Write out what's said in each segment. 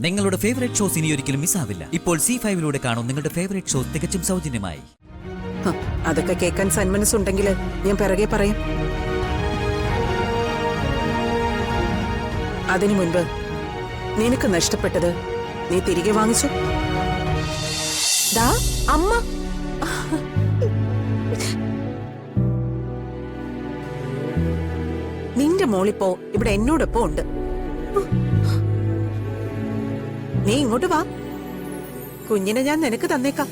നിങ്ങളുടെ favourite shows ഇനി ഒരിക്കലും മിസ്സാവില്ല. ഇപ്പോൾ C5 കാണും നിങ്ങളുടെ ഫേവറേറ്റ് ഷോസ് തികച്ചും സൗജന്യമായി. അതൊക്കെ കേൾക്കാൻ സന്മനസ്സുണ്ടെങ്കിൽ ഞാൻ പിറകെ പറയാം. അതിനു മുൻപ് നിനക്ക് നഷ്ടപ്പെട്ടത് നീ തിരികെ വാങ്ങിച്ചു. ദാ അമ്മ, നിന്റെ മോളിപ്പോ ഇവിടെ എന്നോടൊപ്പം ഉണ്ട്. നീ ഇങ്ങോട്ട് വാ, കുഞ്ഞിനെ ഞാൻ നിനക്ക് തന്നേക്കാം.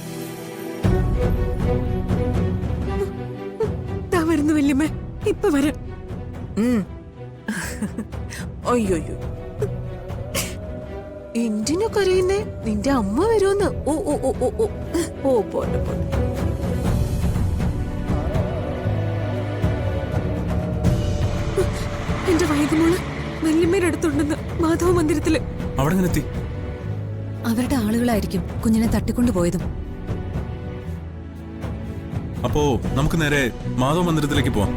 വരുന്നു വല്യമ്മ, ഇപ്പൊ വരാം. അയ്യോയ്യോ, എന്തിനു കരയുന്നേ? നിന്റെ അമ്മ വരുമെന്ന്. ഓ ഓ ഓ ഓ ഓ ഓ പോലെ പോലെ. എന്റെ വൈകുമോള് വല്യമ്മയുടെ അടുത്തുണ്ടെന്ന് മാധവ മന്ദിരത്തില്. അവിടെ എത്തി? അവരുടെ ആളുകളായിരിക്കും കുഞ്ഞിനെ തട്ടിക്കൊണ്ടുപോയതും. അപ്പോ നമുക്ക് നേരെ മാധവ മന്ദിരത്തിലേക്ക് പോവാം.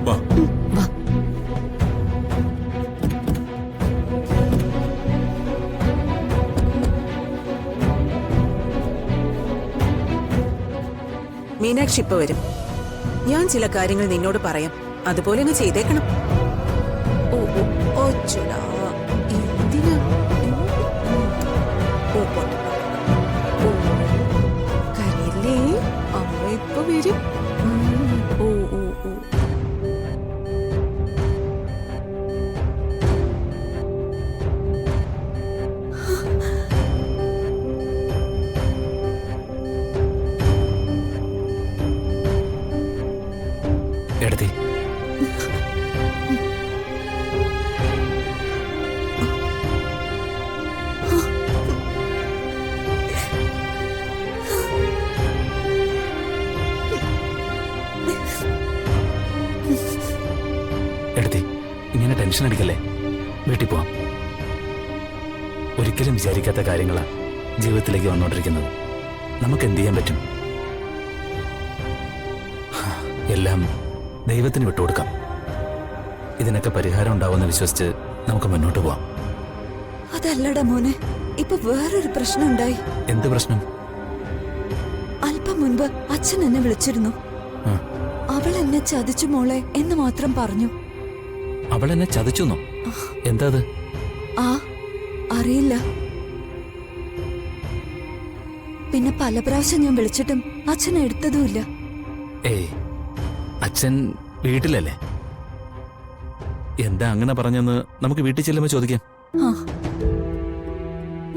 വാ. വാ. മീനാക്ഷി ഇപ്പൊ വരും. ഞാൻ ചില കാര്യങ്ങൾ നിന്നോട് പറയാം, അതുപോലെ അങ്ങ് ചെയ്തേക്കണം. ഓ ഓ ഓ ചുടാ, എന്തിനാ? ഓ പോട്ടെ. കരയില്ലേ, അമ്മ ഇപ്പൊ വരും. ഓ ഓ ഓ. എടുത്തി എടുത്തി, ഇങ്ങനെ ടെൻഷൻ അടിക്കല്ലേ. വീട്ടിൽ പോവാം. ഒരിക്കലും വിചാരിക്കാത്ത കാര്യങ്ങളാ ജീവിതത്തിലേക്ക് വന്നുകൊണ്ടിരിക്കുന്നത്. നമുക്ക് എന്ത് ചെയ്യാൻ പറ്റും? എല്ലാം ദൈവത്തിന് വിട്ടുകൊടുക്കാം. ഇതിനൊക്കെ പരിഹാരം ഉണ്ടാവുമെന്ന് വിശ്വസിച്ച് നമുക്ക് മുന്നോട്ട് പോവാം. അതല്ലടാ മോനെ, ഇപ്പൊ വേറൊരു പ്രശ്നം ഉണ്ടായി. എന്ത് പ്രശ്നം? അല്പം മുൻപ് അച്ഛൻ എന്നെ വിളിച്ചിരുന്നു. അവൾ എന്നെ ചതിച്ചു മോളെ എന്ന് മാത്രം പറഞ്ഞു. അവൾ എന്നെ ചതിച്ചെന്നോ? എന്താ അത്? ആ, അറിയില്ല. പിന്നെ പല പ്രാവശ്യം ഞാൻ വിളിച്ചിട്ടും അച്ഛൻ എടുത്തതുമില്ല. ഏയ്, അച്ഛൻ വീട്ടിലല്ലേ? എന്താ അങ്ങനെ പറഞ്ഞെന്ന് നമുക്ക് വീട്ടിൽ ചെല്ലുമ്പോ ചോദിക്കാം.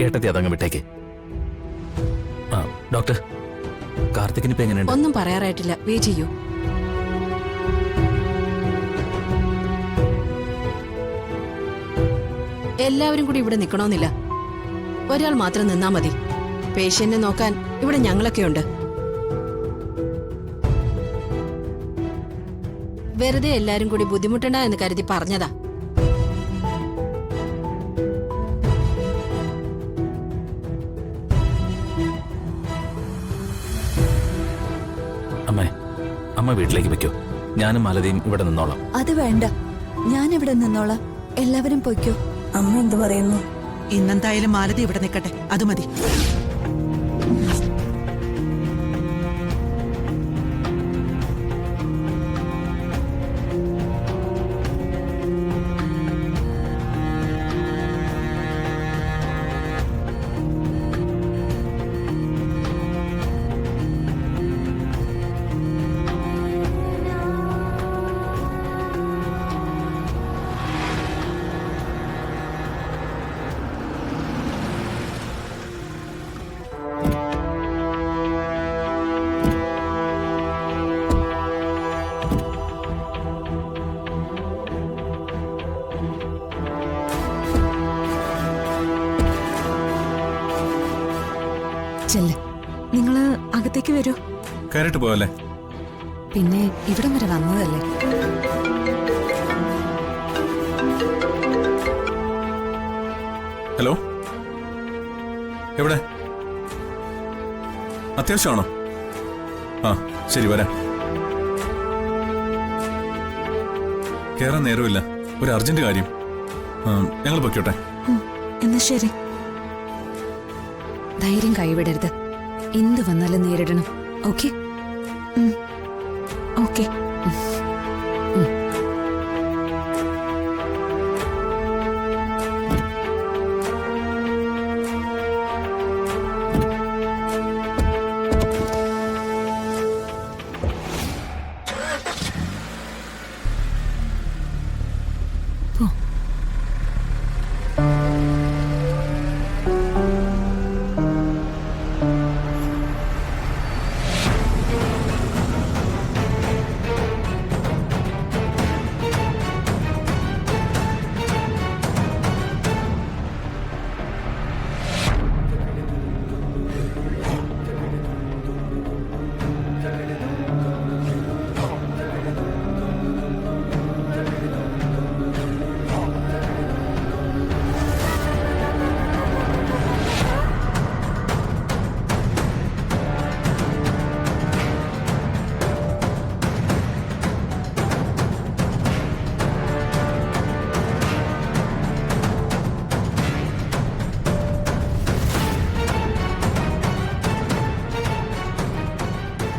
ഏട്ടത്തി അതങ്ങ് വിട്ടേക്ക്. ആ ഡോക്ടർ, കാർത്തിക്കിന് ഇപ്പൊ എങ്ങനെയുണ്ട്? ഒന്നും പറയാറായിട്ടില്ല, വെയിറ്റ് ചെയ്യൂ. എല്ലാവരും കൂടി ഇവിടെ നിൽക്കണമെന്നില്ല, ഒരാൾ മാത്രം നിന്നാ മതി. പേഷ്യന്റിനെ നോക്കാൻ ഇവിടെ ഞങ്ങളൊക്കെ ഉണ്ട്. വെറുതെ എല്ലാരും കൂടി ബുദ്ധിമുട്ടണ്ട എന്ന് കരുതി പറഞ്ഞതാ. അമ്മേ, അമ്മ വീട്ടിലേക്ക് വെക്കോ. ഞാനും മാലതിയും ഇവിടെ നിന്നോളാം. അത് വേണ്ട, ഞാൻ ഇവിടെ നിന്നോളാം. എല്ലാവരും പൊയ്ക്കോ. അമ്മ എന്ത് പറയുന്നു? ഇന്നെന്തായാലും മാലതി ഇവിടെ നിൽക്കട്ടെ, അത് മതി. ചെല്ല്, നിങ്ങള് അകത്തേക്ക് വരൂ. കയറിട്ട് പോവല്ലേ? പിന്നെ ഇവിടം വരെ വന്നതല്ലേ. ഹലോ, എവിടെ? അത്യാവശ്യമാണോ? ആ ശരി, വരാം. കേറാൻ നേരമില്ല, ഒരു അർജന്റ് കാര്യം. ഞങ്ങൾ പൊയ്ക്കോട്ടെ. എന്നാ ശരി. ധൈര്യം കൈവിടരുത്. എന്ത് വന്നാലും നേരിടണം. ഓക്കെ? ഓക്കെ.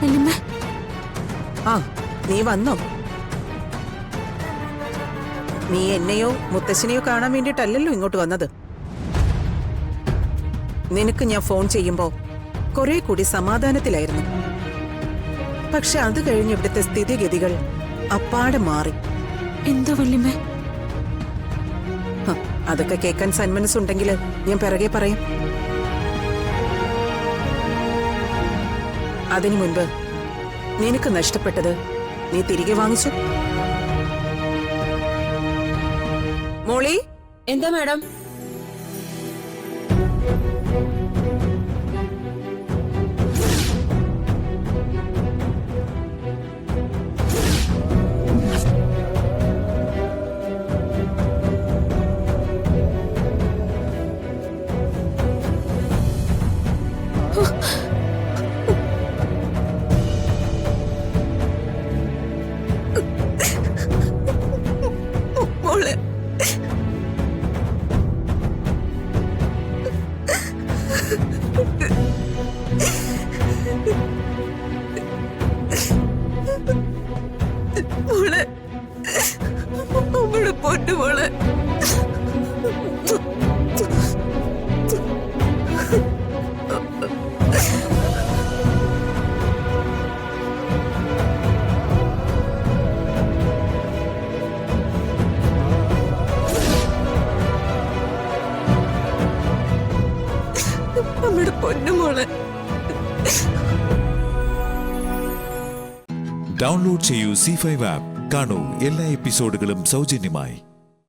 വല്യമ്മേ, ആ നീ വന്നോ? നീ എന്നെയോ മുത്തശ്ശനെയോ കാണാൻ വേണ്ടിയിട്ടല്ലല്ലോ ഇങ്ങോട്ട് വന്നത്. നിനക്ക് ഞാൻ ഫോൺ ചെയ്യുമ്പോ കുറെ കൂടി സമാധാനത്തിലായിരുന്നു. പക്ഷെ അത് കഴിഞ്ഞ് ഇവിടുത്തെ സ്ഥിതിഗതികൾ അപ്പാടെ മാറി. എന്താ വല്യമ്മേ? ഹ, അതൊക്കെ കേൾക്കാൻ സന്മനസ്സുണ്ടെങ്കിൽ ഞാൻ പിറകെ പറയാം. അതിനു മുൻപ് നിനക്ക് നഷ്ടപ്പെട്ടത് നീ തിരികെ വാങ്ങിച്ചു. മോളി, എന്താ മാഡം? മോളെ, മോളെ, നമ്മുടെ പൊന്നു മോളെ. നമ്മുടെ പൊന്നുമോളെ. ഡൗൺലോഡ് ചെയ്യൂ C5 ആപ്പ്. കാണൂ എല്ലാ എപ്പിസോഡുകളും സൗജന്യമായി.